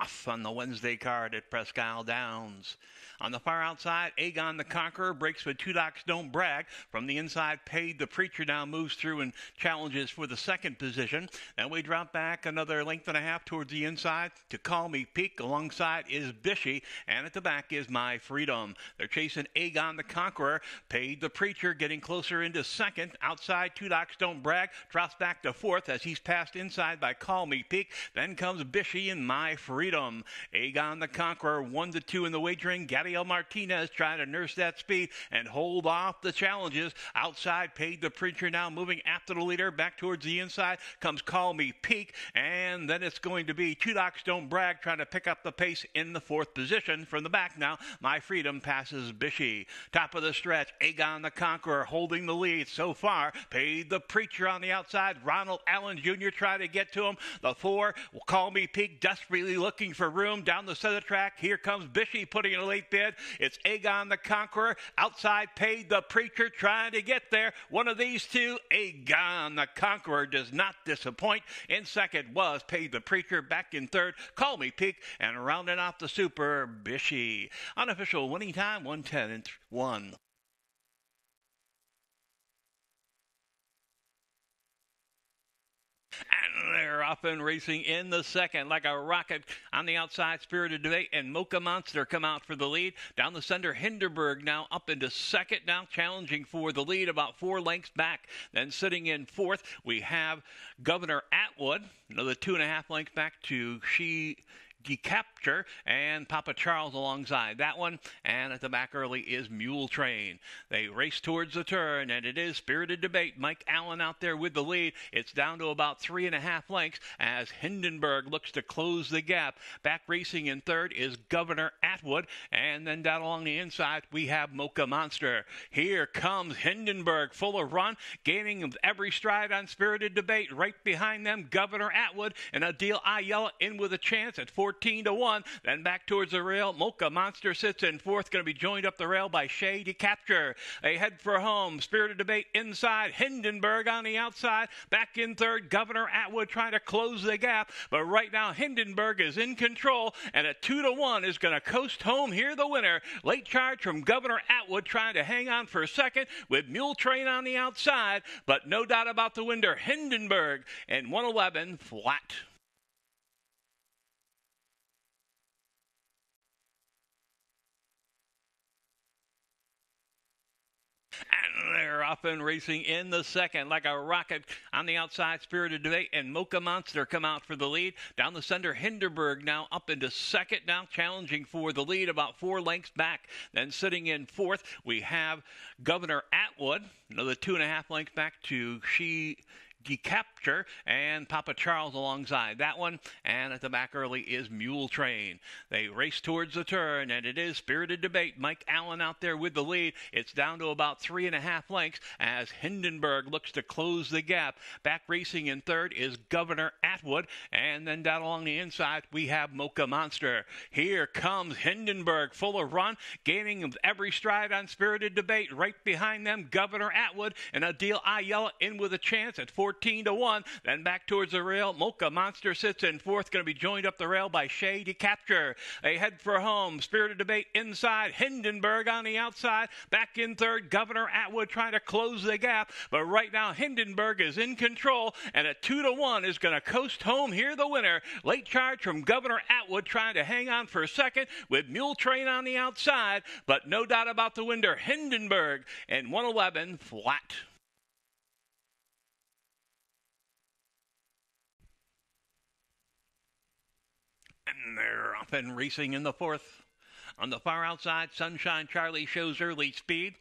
off on the Wednesday card at Presque Isle Downs. On the far outside, Aegon the Conqueror breaks with Two Docs Don't Brag. From the inside, Paid the Preacher now moves through and challenges for the second position. Then we drop back another length and a half towards the inside to Call Me Peak. Alongside is Bishy, and at the back is My Freedom. They're chasing Aegon the Conqueror. Paid the Preacher getting closer into second. Outside, Two Docs Don't Brag drops back to fourth as he's passed inside by Call Me Peak. Then comes Bishy and My Freedom. Aegon the Conqueror 1-2 in the wagering. Gadiel Martinez trying to nurse that speed and hold off the challenges. Outside, Paid the Preacher now moving after the leader. Back towards the inside comes Call Me Peak, and then it's going to be Two Docs Don't Brag trying to pick up the pace in the fourth position. From the back now, My Freedom passes Bishy. Top of the stretch, Aegon the Conqueror holding the lead so far. Paid the Preacher on the outside. Ronald Allen Jr. trying to get to him. The four, Call Me Peak, desperately looking for room down the center track. Here comes Bishy putting in a late bid. It's Aegon the Conqueror. Outside, Paid the Preacher trying to get there. One of these two, Aegon the Conqueror, does not disappoint. In second was Paid the Preacher. Back in third, Call Me Peak. And rounding off the super, Bishy. Unofficial winning time, 1:10-1. And they're off and racing in the second like a rocket. On the outside, Spirited Debate and Mocha Monster come out for the lead. Down the center, Hindenburg now up into second, now challenging for the lead about 4 lengths back. Then sitting in fourth, we have Governor Atwood, another 2.5 lengths back to Capture, and Papa Charles alongside that one. And at the back early is Mule Train. They race towards the turn, and it is Spirited Debate. Mike Allen out there with the lead. It's down to about 3.5 lengths as Hindenburg looks to close the gap. Back racing in third is Governor Atwood, and then down along the inside we have Mocha Monster. Here comes Hindenburg, full of run, gaining every stride on Spirited Debate. Right behind them, Governor Atwood, and Adil Ayala in with a chance at 14-1. Then back towards the rail. Mocha Monster sits in fourth, going to be joined up the rail by Shay to Capture. They head for home. Spirited Debate inside. Hindenburg on the outside. Back in third, Governor Atwood trying to close the gap. But right now, Hindenburg is in control, and at 2-1 is going to coast home here, the winner. Late charge from Governor Atwood trying to hang on for a second with Mule Train on the outside. But no doubt about the winner, Hindenburg, and 111 flat. And they're off and racing in the second like a rocket. On the outside, Spirited Debate and Mocha Monster come out for the lead. Down the center, Hindenburg now up into second, now challenging for the lead about 4 lengths back. Then sitting in fourth, we have Governor Atwood, another 2.5 lengths back to Capture, and Papa Charles alongside that one. And at the back early is Mule Train. They race towards the turn, and it is Spirited Debate. Mike Allen out there with the lead. It's down to about 3.5 lengths as Hindenburg looks to close the gap. Back racing in third is Governor Atwood, and then down along the inside we have Mocha Monster. Here comes Hindenburg, full of run, gaining every stride on Spirited Debate. Right behind them, Governor Atwood, and Adil Ayala in with a chance at 14-1. Then back towards the rail. Mocha Monster sits in fourth, going to be joined up the rail by Shay to Capture. They head for home. Spirited Debate inside. Hindenburg on the outside. Back in third, Governor Atwood trying to close the gap. But right now, Hindenburg is in control, and at 2-1 is going to coast home here, the winner. Late charge from Governor Atwood trying to hang on for a second with Mule Train on the outside. But no doubt about the winner, Hindenburg, and 111 flat. And they're off and racing in the fourth. On the far outside, Sunshine Charlie shows early speed.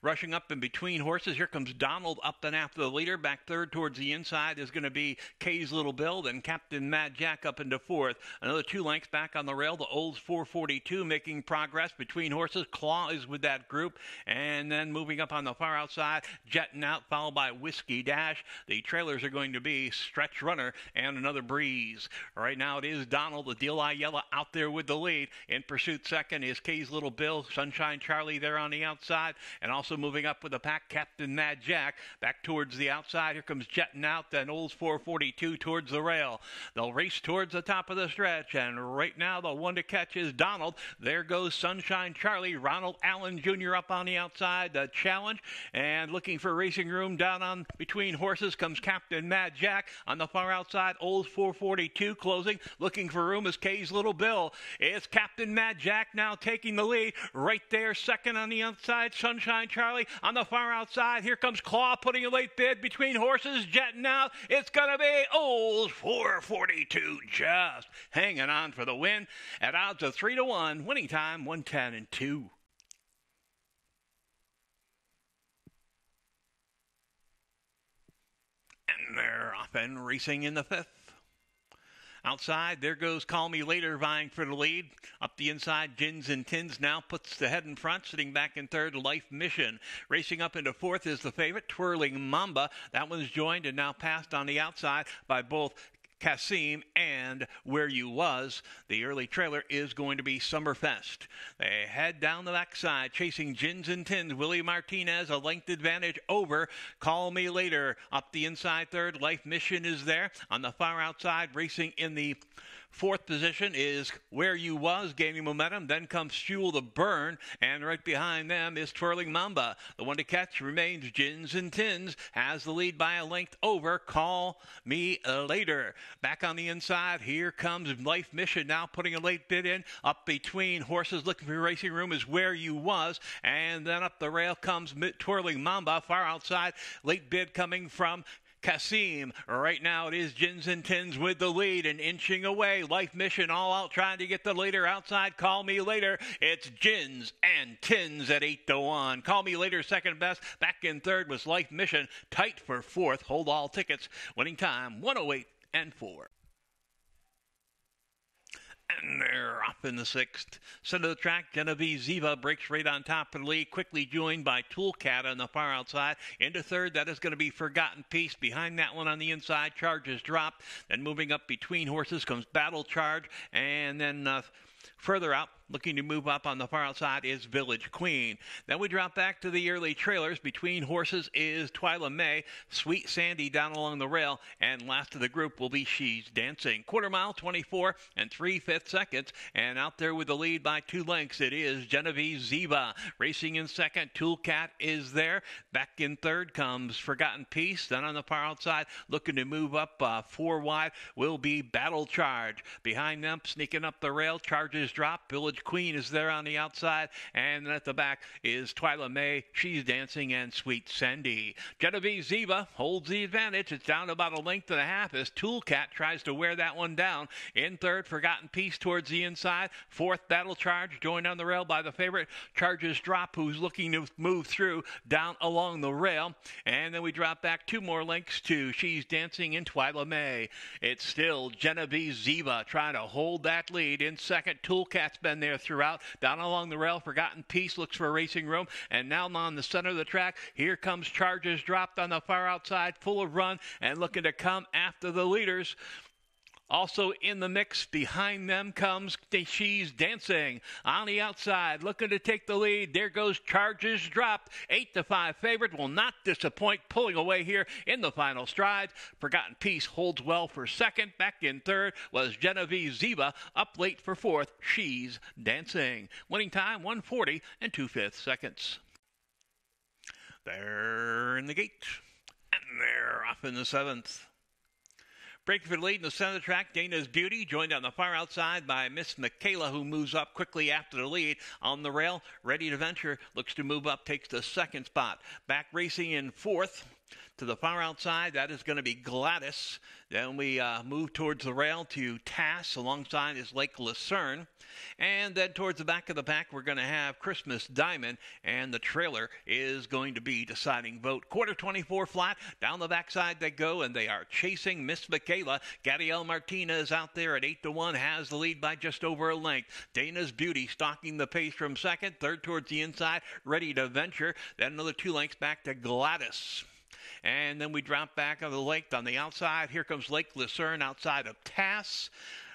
Rushing up in between horses, here comes Donald up and after the leader. Back third towards the inside is going to be Kay's Little Bill. Then Captain Mad Jack up into fourth. Another 2 lengths back on the rail. The Olds 442 making progress between horses. Claw is with that group. And then moving up on the far outside, Jetting Out, followed by Whiskey Dash. The trailers are going to be Stretch Runner and Another Breeze. Right now it is Donald, the Deal Eye Yellow, out there with the lead. In pursuit second is Kay's Little Bill. Sunshine Charlie there on the outside. And also Also moving up with the pack, Captain Mad Jack. Back towards the outside. Here comes Jetting Out. Then Olds 442 towards the rail. They'll race towards the top of the stretch. And right now, the one to catch is Donald. There goes Sunshine Charlie. Ronald Allen Jr. up on the outside. The challenge. And looking for racing room down on between horses comes Captain Mad Jack. On the far outside, Olds 442 closing. Looking for room is Kay's Little Bill. It's Captain Mad Jack now taking the lead. Right there, second on the outside, Sunshine Charlie. On the far outside, here comes Claw putting a late bid between horses, Jetting Out. It's going to be Olds 442 just hanging on for the win at odds of 3-1. Winning time 1:10-2. And they're off and racing in the fifth. Outside, there goes Call Me Later vying for the lead. Up the inside, Gins and Tins now puts the head in front. Sitting back in third, Life Mission. Racing up into fourth is the favorite, Twirling Mamba. That one's joined and now passed on the outside by both Kasim and Where You Was. The early trailer is going to be Summerfest. They head down the backside, chasing Gins and Tins. Willie Martinez, a length advantage over Call Me Later. Up the inside third, Life Mission is there. On the far outside, racing in the fourth position is Where You Was, gaining momentum. Then comes Fuel the Burn, and right behind them is Twirling Mamba. The one to catch remains Gins and Tins, has the lead by a length over Call Me Later. Back on the inside, here comes Life Mission now putting a late bid in. Up between horses looking for racing room is Where You Was, and then up the rail comes Twirling Mamba. Far outside, late bid coming from Kasim. Right now it is Gins and Tins with the lead and inching away. Life Mission all out trying to get the leader outside. Call Me Later. It's Gins and Tins at 8-1. Call Me Later second best. Back in third was Life Mission. Tight for fourth. Hold all tickets. Winning time 1:08-4. And they're off in the sixth. Center of the track, Genevieve Ziva breaks right on top of the lead, quickly joined by Toolcat on the far outside. Into third, that is going to be Forgotten Peace. Behind that one on the inside, Charges Drop. Then moving up between horses comes Battle Charge. And then further out, looking to move up on the far outside is Village Queen. Then we drop back to the early trailers. Between horses is Twyla May, Sweet Sandy down along the rail, and last of the group will be She's Dancing. Quarter mile, 24 3/5 seconds, and out there with the lead by 2 lengths, it is Genevieve Ziva. Racing in second, Toolcat is there. Back in third comes Forgotten Peace. Then on the far outside, looking to move up 4 wide, will be Battle Charge. Behind them, sneaking up the rail, Charges Drop. Village Queen is there on the outside, and at the back is Twyla May, She's Dancing, and Sweet Sandy. Genevieve Ziva holds the advantage. It's down about a length and a half as Toolcat tries to wear that one down. In third, Forgotten Peace towards the inside. Fourth, Battle Charge, joined on the rail by the favorite, Charges Drop, who's looking to move through down along the rail. And then we drop back 2 more lengths to She's Dancing and Twyla May. It's still Genevieve Ziva trying to hold that lead. In second, Toolcat's been there throughout. Down along the rail, Forgotten Peace looks for racing room, and now on the center of the track, here comes Charges Dropped on the far outside, full of run, and looking to come after the leaders. Also in the mix behind them comes She's Dancing. On the outside, looking to take the lead. There goes Charges Dropped. 8-5 favorite, will not disappoint, pulling away here in the final stride. Forgotten Peace holds well for second. Back in third was Genevieve Ziva. Up late for fourth, She's Dancing. Winning time 1:40 2/5 seconds. They're in the gate, and they're off in the seventh. Breaking for the lead in the center of the track, Dana's Beauty, joined on the far outside by Miss Michaela, who moves up quickly after the lead. On the rail, Ready to Venture looks to move up, takes the second spot. Back racing in fourth. To the far outside, that is going to be Gladys. Then we move towards the rail to Tass. Alongside is Lake Lucerne. And then towards the back of the pack, we're going to have Christmas Diamond. And the trailer is going to be Deciding Vote. Quarter 24 flat. Down the backside they go, and they are chasing Miss Michaela. Gadiel Martinez out there at 8-1, has the lead by just over a length. Dana's Beauty stalking the pace from second. Third towards the inside, Ready to Venture. Then another 2 lengths back to Gladys. And then we drop back on the lake on the outside. Here comes Lake Lucerne outside of Tass.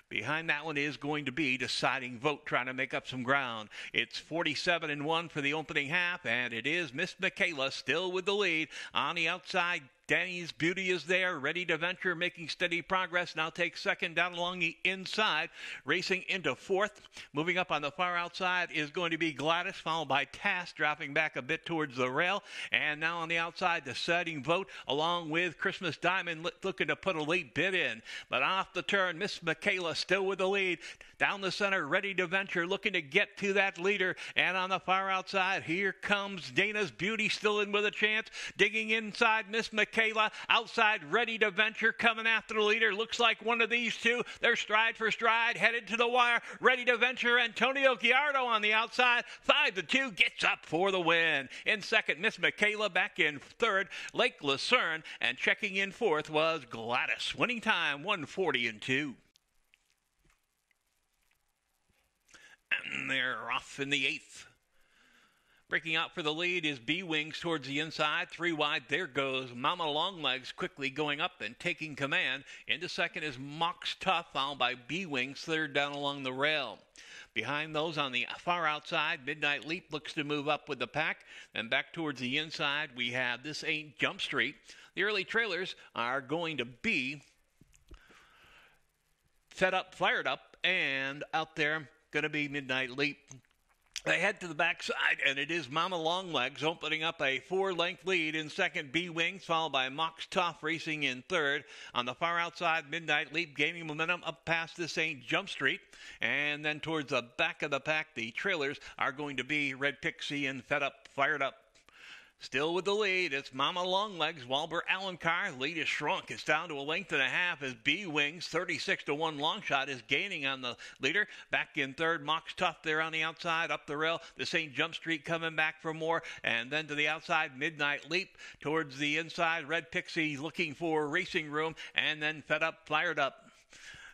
Behind that one is going to be Deciding Vote, trying to make up some ground. It's 47-1 for the opening half, and it is Miss Michaela still with the lead. On the outside, Danny's Beauty is there, ready to venture, making steady progress. Now takes second down along the inside, racing into fourth. Moving up on the far outside is going to be Gladys, followed by Tass, dropping back a bit towards the rail. And now on the outside, Deciding Vote, along with Christmas Diamond, looking to put a late bid in. But off the turn, Miss Michaela still with the lead. Down the center, ready to venture, looking to get to that leader. And on the far outside, here comes Dana's Beauty, still in with a chance. Digging inside, Miss Michaela, outside, ready to venture, coming after the leader. Looks like one of these two. They're stride for stride, headed to the wire, ready to venture. Antonio Giardo on the outside, 5-2, gets up for the win. In second, Miss Michaela. Back in third, Lake Lucerne. And checking in fourth was Gladys. Winning time, 1:40-2. And they're off in the eighth. Breaking out for the lead is B-Wings towards the inside. 3 wide. There goes Mama Longlegs, quickly going up and taking command. Into second is Mox Tough, followed by B-Wings, third down along the rail. Behind those on the far outside, Midnight Leap looks to move up with the pack. And back towards the inside, we have This Ain't Jump Street. The early trailers are going to be Fed Up, Fired Up, and out there going to be Midnight Leap. They head to the backside, and it is Mama Longlegs opening up a 4-length lead. In second, B-Wings, followed by Mox Tough racing in third. On the far outside, Midnight Leap gaining momentum up past This Ain't Jump Street. And then towards the back of the pack, the trailers are going to be Red Pixie and Fed Up, Fired Up. Still with the lead, it's Mama Longlegs. Walbert Allencar, lead is shrunk. It's down to a length and a half as B-Wings, 36-1 long shot, is gaining on the leader. Back in third, Mox Tough there on the outside, up the rail. The St. Jump Street coming back for more. And then to the outside, Midnight Leap. Towards the inside, Red Pixie looking for racing room. And then Fed Up, Fired Up.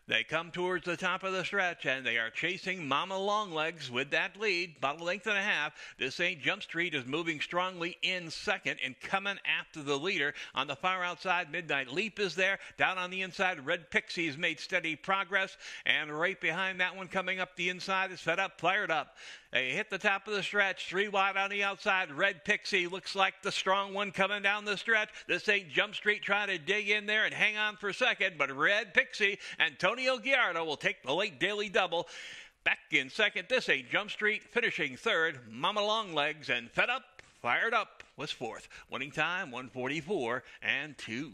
They come towards the top of the stretch, and they are chasing Mama Longlegs with that lead, about a length and a half. This Ain't Jump Street is moving strongly in second and coming after the leader. On the far outside, Midnight Leap is there. Down on the inside, Red Pixie has made steady progress. And right behind that one, coming up the inside, is Fed Up, Fired Up. They hit the top of the stretch, 3 wide on the outside. Red Pixie looks like the strong one coming down the stretch. This Ain't Jump Street trying to dig in there and hang on for second, but Red Pixie, Antonio Giardo will take the late daily double. Back in second, This Ain't Jump Street, finishing third. Mama Longlegs and Fed Up, Fired Up was fourth. Winning time, 1:44-2.